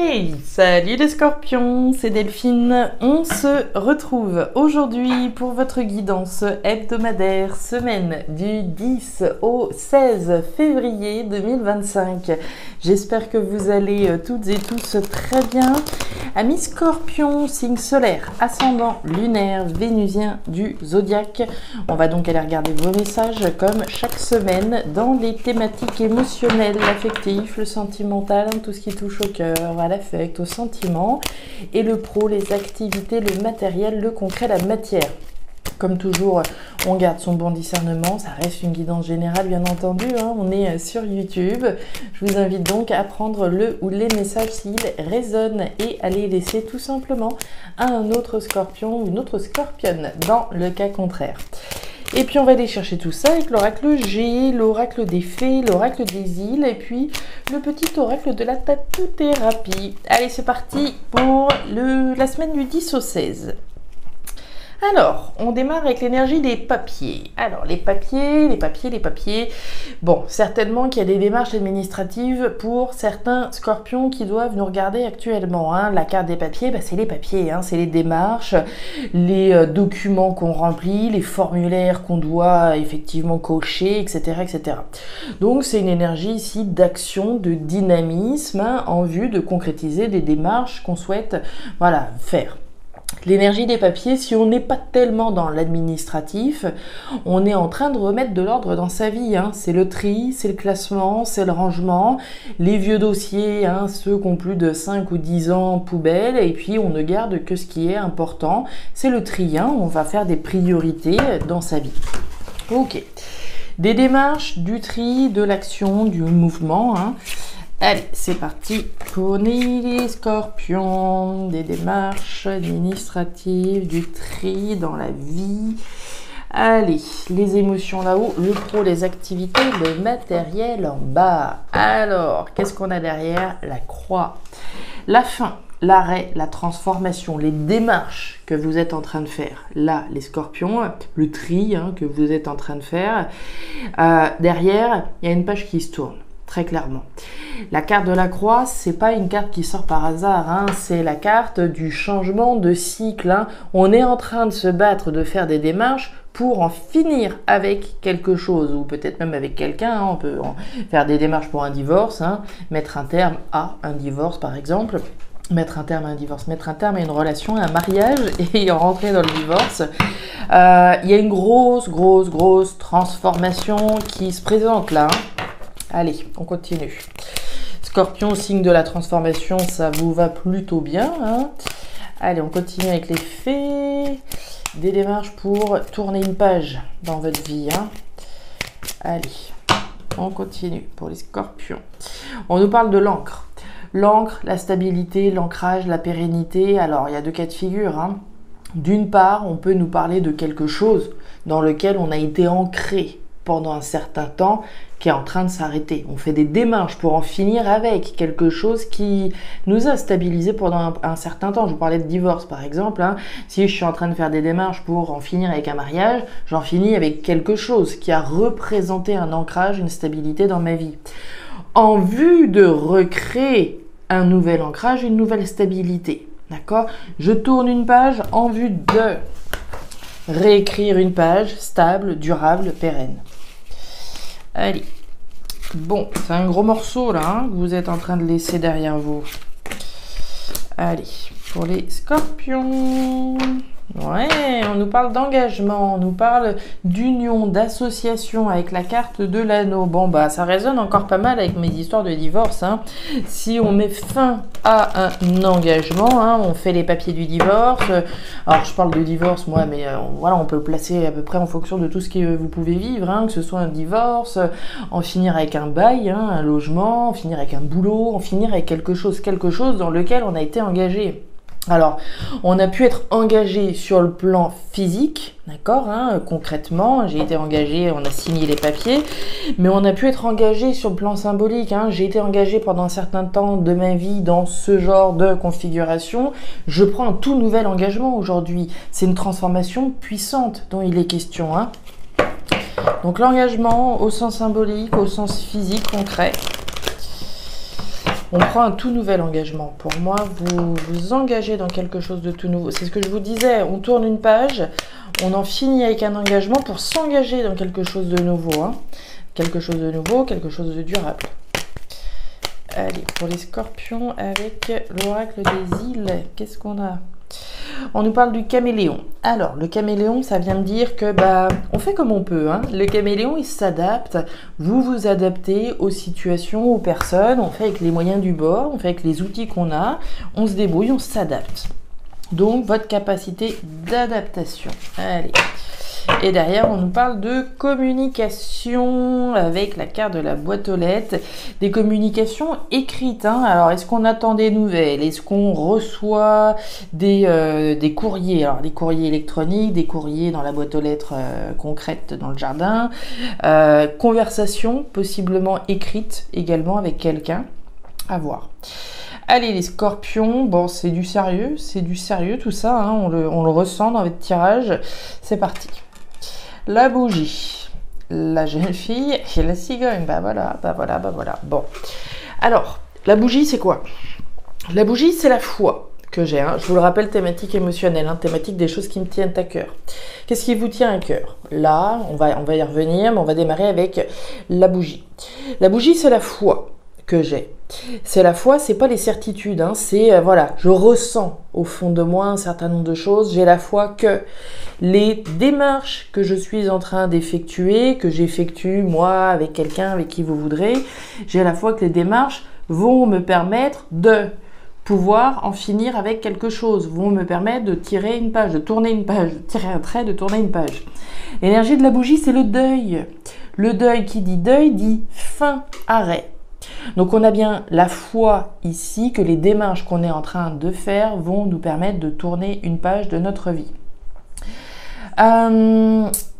Hey, salut les scorpions, c'est Delphine. On se retrouve aujourd'hui pour votre guidance hebdomadaire, semaine du 10 au 16 février 2025. J'espère que vous allez toutes et tous très bien. Amis scorpions, signe solaire, ascendant lunaire, vénusien du zodiaque. On va donc aller regarder vos messages comme chaque semaine dans les thématiques émotionnelles, l'affectif, le sentimental, tout ce qui touche au cœur, à l'affect, au sentiment, et le pro, les activités, le matériel, le concret, la matière. Comme toujours, on garde son bon discernement, ça reste une guidance générale bien entendu, hein, on est sur YouTube. Je vous invite donc à prendre le ou les messages s'ils résonnent et à les laisser tout simplement à un autre scorpion ou une autre scorpionne dans le cas contraire. Et puis on va aller chercher tout ça avec l'oracle G, l'oracle des fées, l'oracle des îles et puis le petit oracle de la tatou-thérapie. Allez, c'est parti pour la semaine du 10 au 16. Alors, on démarre avec l'énergie des papiers. Alors, les papiers. Bon, certainement qu'il y a des démarches administratives pour certains scorpions qui doivent nous regarder actuellement. Hein. La carte des papiers, c'est les papiers, hein. C'est les démarches, les documents qu'on remplit, les formulaires qu'on doit effectivement cocher, etc. etc. Donc, c'est une énergie ici d'action, de dynamisme, hein, en vue de concrétiser des démarches qu'on souhaite faire. L'énergie des papiers, si on n'est pas tellement dans l'administratif, on est en train de remettre de l'ordre dans sa vie. Hein. C'est le tri, c'est le classement, c'est le rangement, les vieux dossiers, hein, ceux qui ont plus de 5 ou 10 ans, poubelle, et puis on ne garde que ce qui est important. C'est le tri, hein. On va faire des priorités dans sa vie. Ok. Des démarches, du tri, de l'action, du mouvement, hein. Allez, c'est parti pour les scorpions, des démarches administratives, du tri dans la vie. Allez, les émotions là-haut, le pro, les activités, le matériel en bas. Alors, qu'est-ce qu'on a derrière? La croix, la fin, l'arrêt, la transformation, les démarches que vous êtes en train de faire. Là, les scorpions, le tri, hein, que vous êtes en train de faire. Derrière, il y a une page qui se tourne. Très clairement. La carte de la croix, c'est pas une carte qui sort par hasard, hein, c'est la carte du changement de cycle. Hein. On est en train de se battre, de faire des démarches pour en finir avec quelque chose, ou peut-être même avec quelqu'un. Hein. On peut faire des démarches pour un divorce, hein, mettre un terme à un divorce par exemple. Mettre un terme à un divorce, mettre un terme à une relation, à un mariage et rentrer dans le divorce. Il y a une grosse transformation qui se présente là. Hein. Allez, on continue. Scorpion, signe de la transformation, ça vous va plutôt bien. Hein. Allez, on continue avec les fées. Des démarches pour tourner une page dans votre vie. Hein. Allez, on continue pour les scorpions. On nous parle de l'encre. L'encre, la stabilité, l'ancrage, la pérennité. Alors, il y a deux cas de figure. Hein. D'une part, on peut nous parler de quelque chose dans lequel on a été ancré pendant un certain temps, qui est en train de s'arrêter. On fait des démarches pour en finir avec quelque chose qui nous a stabilisé pendant un certain temps. Je vous parlais de divorce par exemple. Hein. Si je suis en train de faire des démarches pour en finir avec un mariage, j'en finis avec quelque chose qui a représenté un ancrage, une stabilité dans ma vie. En vue de recréer un nouvel ancrage, une nouvelle stabilité. D'accord? Je tourne une page en vue de réécrire une page stable, durable, pérenne. Allez, bon, c'est un gros morceau là, hein, que vous êtes en train de laisser derrière vous. Allez, pour les scorpions, ouais, on nous parle d'engagement, on nous parle d'union, d'association avec la carte de l'anneau. Bon, ça résonne encore pas mal avec mes histoires de divorce. Hein. Si on met fin à un engagement, hein, on fait les papiers du divorce. Alors, je parle de divorce, moi, mais voilà, on peut le placer à peu près en fonction de tout ce que vous pouvez vivre, hein, que ce soit un divorce, en finir avec un bail, hein, un logement, en finir avec un boulot, en finir avec quelque chose dans lequel on a été engagé. Alors, on a pu être engagé sur le plan physique, d'accord, hein, concrètement, j'ai été engagé, on a signé les papiers, mais on a pu être engagé sur le plan symbolique, hein, j'ai été engagé pendant un certain temps de ma vie dans ce genre de configuration, je prends un tout nouvel engagement aujourd'hui, c'est une transformation puissante dont il est question. Hein. Donc l'engagement au sens symbolique, au sens physique, concret. On prend un tout nouvel engagement. Pour moi, vous vous engagez dans quelque chose de tout nouveau. C'est ce que je vous disais, on tourne une page, on en finit avec un engagement pour s'engager dans quelque chose de nouveau. Hein. Quelque chose de nouveau, quelque chose de durable. Allez, pour les scorpions avec l'oracle des îles, qu'est-ce qu'on a? On nous parle du caméléon. Alors, le caméléon, ça vient me dire que on fait comme on peut. Hein. Le caméléon, il s'adapte. Vous vous adaptez aux situations, aux personnes. On fait avec les moyens du bord, on fait avec les outils qu'on a. On se débrouille, on s'adapte. Donc, votre capacité d'adaptation. Allez. Et derrière, on nous parle de communication avec la carte de la boîte aux lettres. Des communications écrites. Hein. Alors, est-ce qu'on attend des nouvelles? Est-ce qu'on reçoit des courriers? Alors, des courriers électroniques, des courriers dans la boîte aux lettres concrète dans le jardin. Conversation possiblement écrite également avec quelqu'un. À voir. Allez, les scorpions, bon, c'est du sérieux tout ça. Hein. On le ressent dans votre tirage. C'est parti. La bougie, la jeune fille et la cigogne. Bah voilà. Bon. Alors, la bougie, c'est quoi? La bougie, c'est la foi que j'ai. Hein. Je vous le rappelle, thématique émotionnelle, hein, thématique des choses qui me tiennent à cœur. Qu'est-ce qui vous tient à cœur? Là, on va y revenir, mais on va démarrer avec la bougie. La bougie, c'est la foi que j'ai. C'est la foi, c'est pas les certitudes, hein, c'est voilà, je ressens au fond de moi un certain nombre de choses. J'ai la foi que les démarches que je suis en train d'effectuer, que j'effectue moi avec quelqu'un avec qui vous voudrez, j'ai la foi que les démarches vont me permettre de pouvoir en finir avec quelque chose, vont me permettre de tirer une page, de tourner une page, de tirer un trait, de tourner une page. L'énergie de la bougie, c'est le deuil. Le deuil, qui dit deuil, dit fin, arrêt. Donc on a bien la foi ici que les démarches qu'on est en train de faire vont nous permettre de tourner une page de notre vie.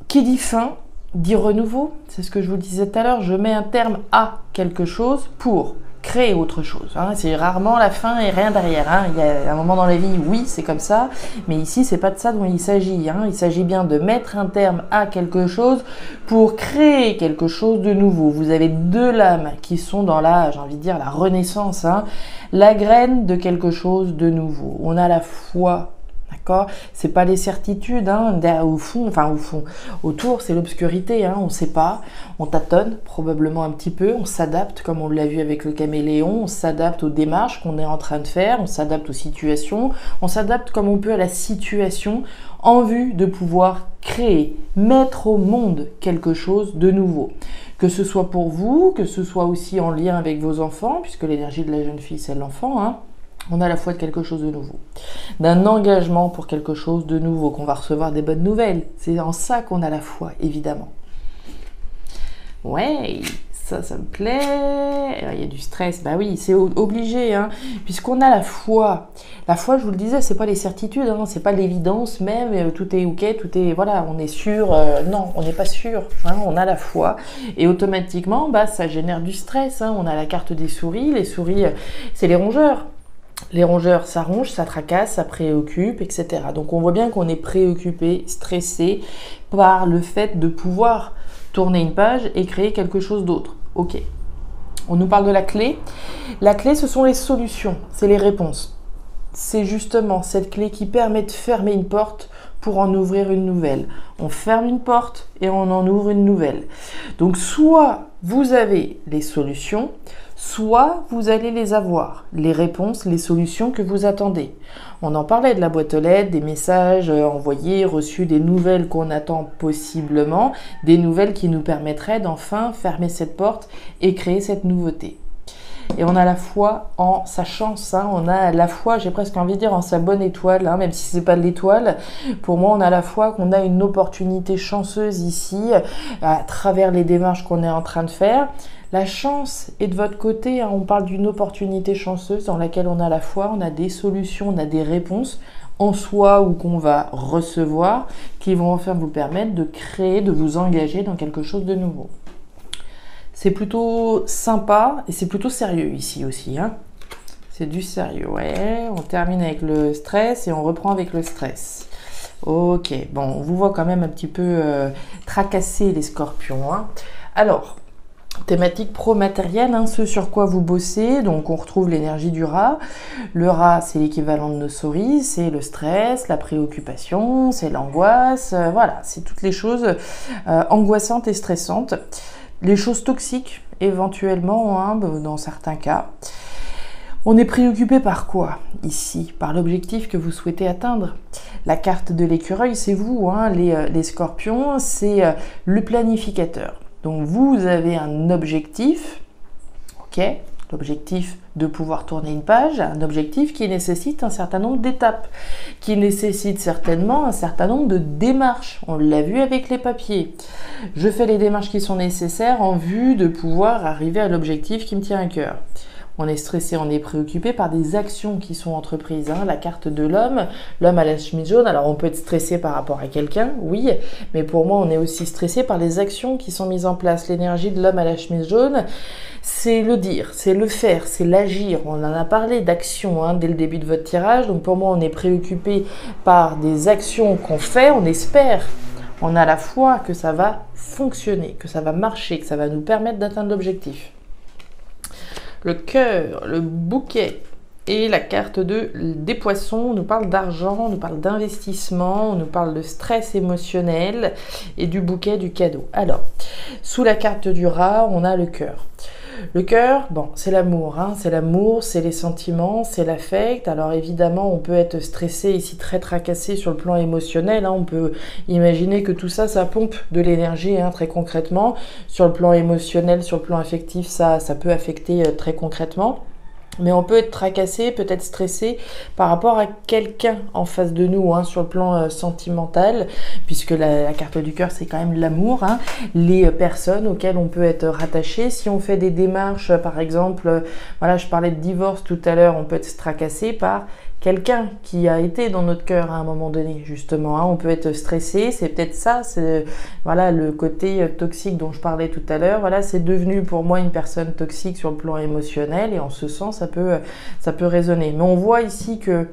Qui dit fin, dit renouveau. C'est ce que je vous disais tout à l'heure. Je mets un terme à quelque chose pour créer autre chose. Hein. C'est rarement la fin et rien derrière. Hein. Il y a un moment dans la vie, oui, c'est comme ça, mais ici, c'est pas de ça dont il s'agit. Hein. Il s'agit bien de mettre un terme à quelque chose pour créer quelque chose de nouveau. Vous avez deux lames qui sont dans la, j'ai envie de dire, la renaissance, hein. La graine de quelque chose de nouveau. On a la foi. D'accord, c'est pas les certitudes, hein, au fond, autour c'est l'obscurité, hein, on ne sait pas, on tâtonne probablement un petit peu, on s'adapte comme on l'a vu avec le caméléon, on s'adapte aux démarches qu'on est en train de faire, on s'adapte aux situations, on s'adapte comme on peut à la situation en vue de pouvoir créer, mettre au monde quelque chose de nouveau. Que ce soit pour vous, que ce soit aussi en lien avec vos enfants, puisque l'énergie de la jeune fille c'est l'enfant, hein. On a la foi de quelque chose de nouveau, d'un engagement pour quelque chose de nouveau, qu'on va recevoir des bonnes nouvelles. C'est en ça qu'on a la foi, évidemment. Ouais, ça me plaît. Il y a du stress, bah oui, c'est obligé, hein, puisqu'on a la foi. La foi, je vous le disais, c'est pas les certitudes, hein, c'est pas l'évidence même, tout est ok, tout est, voilà, on est sûr. Non, on n'est pas sûr, hein, on a la foi. Et automatiquement, ça génère du stress. Hein. On a la carte des souris. Les souris, c'est les rongeurs. Les rongeurs, ça ronge, ça tracasse, ça préoccupe, etc. Donc on voit bien qu'on est préoccupé, stressé par le fait de pouvoir tourner une page et créer quelque chose d'autre. Ok. On nous parle de la clé. La clé, ce sont les solutions, c'est les réponses. C'est justement cette clé qui permet de fermer une porte pour en ouvrir une nouvelle. On ferme une porte et on en ouvre une nouvelle. Donc soit vous avez les solutions, soit vous allez les avoir, les réponses, les solutions que vous attendez. On en parlait de la boîte aux lettres, des messages envoyés, reçus, des nouvelles qu'on attend possiblement, des nouvelles qui nous permettraient d'enfin fermer cette porte et créer cette nouveauté. Et on a la foi en sa chance, hein. On a la foi, j'ai presque envie de dire, en sa bonne étoile, hein, même si c'est pas de l'étoile. Pour moi, on a la foi qu'on a une opportunité chanceuse ici, à travers les démarches qu'on est en train de faire. La chance est de votre côté, hein. On parle d'une opportunité chanceuse dans laquelle on a la foi, on a des solutions, on a des réponses en soi ou qu'on va recevoir, qui vont enfin vous permettre de créer, de vous engager dans quelque chose de nouveau. C'est plutôt sympa et c'est plutôt sérieux ici aussi, hein. C'est du sérieux, ouais. On termine avec le stress et on reprend avec le stress. Ok, bon, on vous voit quand même un petit peu tracassé les scorpions, hein. Alors, Thématique pro-matérielle, hein, ce sur quoi vous bossez, donc on retrouve l'énergie du rat. Le rat, c'est l'équivalent de nos souris, c'est le stress, la préoccupation, c'est l'angoisse, voilà, c'est toutes les choses angoissantes et stressantes. Les choses toxiques, éventuellement, hein, dans certains cas. On est préoccupé par quoi, ici? Par l'objectif que vous souhaitez atteindre. La carte de l'écureuil, c'est vous, hein, les scorpions, c'est le planificateur. Donc vous avez un objectif, ok, l'objectif de pouvoir tourner une page, un objectif qui nécessite un certain nombre d'étapes, qui nécessite certainement un certain nombre de démarches. On l'a vu avec les papiers. Je fais les démarches qui sont nécessaires en vue de pouvoir arriver à l'objectif qui me tient à cœur. On est stressé, on est préoccupé par des actions qui sont entreprises. Hein. La carte de l'homme à la chemise jaune. Alors on peut être stressé par rapport à quelqu'un, oui, mais pour moi on est aussi stressé par les actions qui sont mises en place. L'énergie de l'homme à la chemise jaune, c'est le dire, c'est le faire, c'est l'agir. On en a parlé d'action hein, dès le début de votre tirage. Donc pour moi on est préoccupé par des actions qu'on fait, on espère. On a la foi que ça va fonctionner, que ça va marcher, que ça va nous permettre d'atteindre l'objectif. Le cœur, le bouquet et la carte des poissons, on nous parle d'argent, on nous parle d'investissement, on nous parle de stress émotionnel et du bouquet du cadeau. Alors, sous la carte du rat, on a le cœur. Le cœur, bon, c'est l'amour, hein, c'est les sentiments, c'est l'affect. Alors évidemment, on peut être stressé ici, très tracassé sur le plan émotionnel. Hein, on peut imaginer que tout ça, ça pompe de l'énergie, hein, très concrètement. Sur le plan émotionnel, sur le plan affectif, ça peut affecter très concrètement. Mais on peut être tracassé, peut-être stressé par rapport à quelqu'un en face de nous, hein, sur le plan sentimental, puisque la carte du cœur, c'est quand même l'amour, hein, les personnes auxquelles on peut être rattaché. Si on fait des démarches, par exemple, voilà, je parlais de divorce tout à l'heure, on peut être tracassé par quelqu'un qui a été dans notre cœur à un moment donné, justement. Hein, on peut être stressé, c'est peut-être ça, c'est voilà, le côté toxique dont je parlais tout à l'heure. Voilà, c'est devenu pour moi une personne toxique sur le plan émotionnel et en ce sens, ça peut résonner. Mais on voit ici que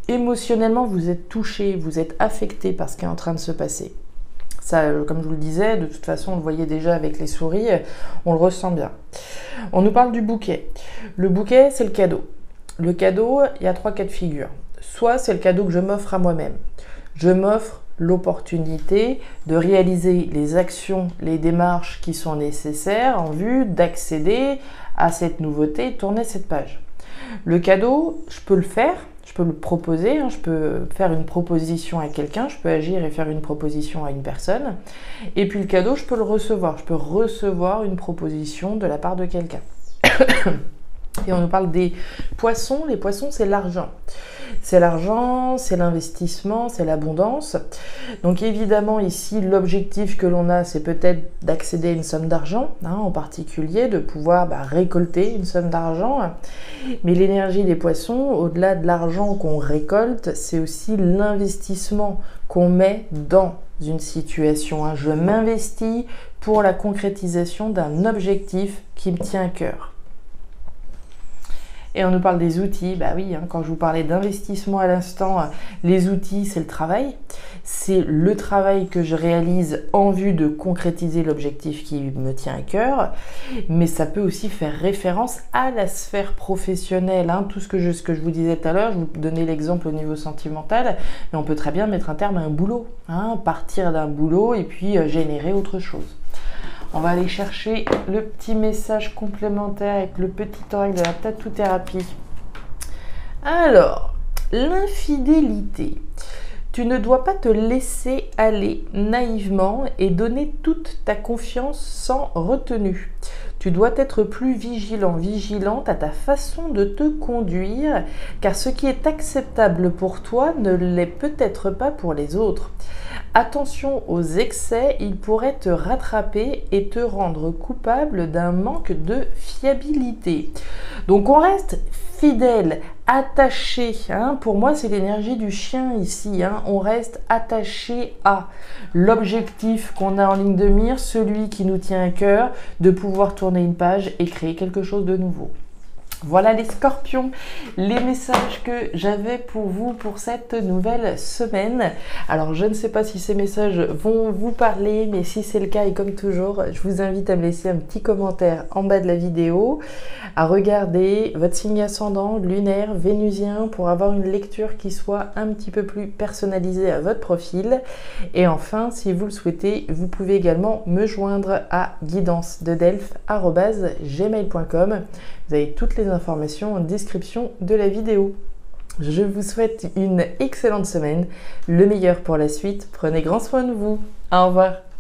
émotionnellement, vous êtes touché, vous êtes affecté par ce qui est en train de se passer. Ça, comme je vous le disais, de toute façon, on le voyait déjà avec les souris, on le ressent bien. On nous parle du bouquet. Le bouquet, c'est le cadeau. Le cadeau, il y a 3 cas de figure. Soit c'est le cadeau que je m'offre à moi-même. Je m'offre l'opportunité de réaliser les actions, les démarches qui sont nécessaires en vue d'accéder à cette nouveauté, tourner cette page. Le cadeau, je peux le faire, je peux le proposer, hein, je peux faire une proposition à quelqu'un, je peux agir et faire une proposition à une personne. Et puis le cadeau, je peux le recevoir, je peux recevoir une proposition de la part de quelqu'un. Et on nous parle des poissons. Les poissons, c'est l'argent. C'est l'argent, c'est l'investissement, c'est l'abondance. Donc évidemment, ici, l'objectif que l'on a, c'est peut-être d'accéder à une somme d'argent, hein, en particulier, de pouvoir récolter une somme d'argent. Mais l'énergie des poissons, au-delà de l'argent qu'on récolte, c'est aussi l'investissement qu'on met dans une situation. Hein. Je m'investis pour la concrétisation d'un objectif qui me tient à cœur. Et on nous parle des outils, bah oui, hein, quand je vous parlais d'investissement à l'instant, les outils, c'est le travail. C'est le travail que je réalise en vue de concrétiser l'objectif qui me tient à cœur. Mais ça peut aussi faire référence à la sphère professionnelle. Hein, tout ce que je vous disais tout à l'heure, je vous donnais l'exemple au niveau sentimental, mais on peut très bien mettre un terme à un boulot. Hein, partir d'un boulot et puis générer autre chose. On va aller chercher le petit message complémentaire avec le petit oracle de la tatou-thérapie. Alors, l'infidélité. Tu ne dois pas te laisser aller naïvement et donner toute ta confiance sans retenue. Tu dois être plus vigilant, vigilante à ta façon de te conduire, car ce qui est acceptable pour toi ne l'est peut-être pas pour les autres. Attention aux excès, ils pourraient te rattraper et te rendre coupable d'un manque de fiabilité. Donc on reste fidèle, attaché. Hein. Pour moi, c'est l'énergie du chien ici. Hein. On reste attaché à l'objectif qu'on a en ligne de mire, celui qui nous tient à cœur, de pouvoir tourner une page et créer quelque chose de nouveau. Voilà les scorpions, les messages que j'avais pour vous pour cette nouvelle semaine. Alors je ne sais pas si ces messages vont vous parler, mais si c'est le cas et comme toujours, je vous invite à me laisser un petit commentaire en bas de la vidéo, à regarder votre signe ascendant, lunaire, vénusien pour avoir une lecture qui soit un petit peu plus personnalisée à votre profil. Et enfin, si vous le souhaitez, vous pouvez également me joindre à guidancededelphes@gmail.com. Vous avez toutes les informations en description de la vidéo. Je vous souhaite une excellente semaine, le meilleur pour la suite. Prenez grand soin de vous. Au revoir.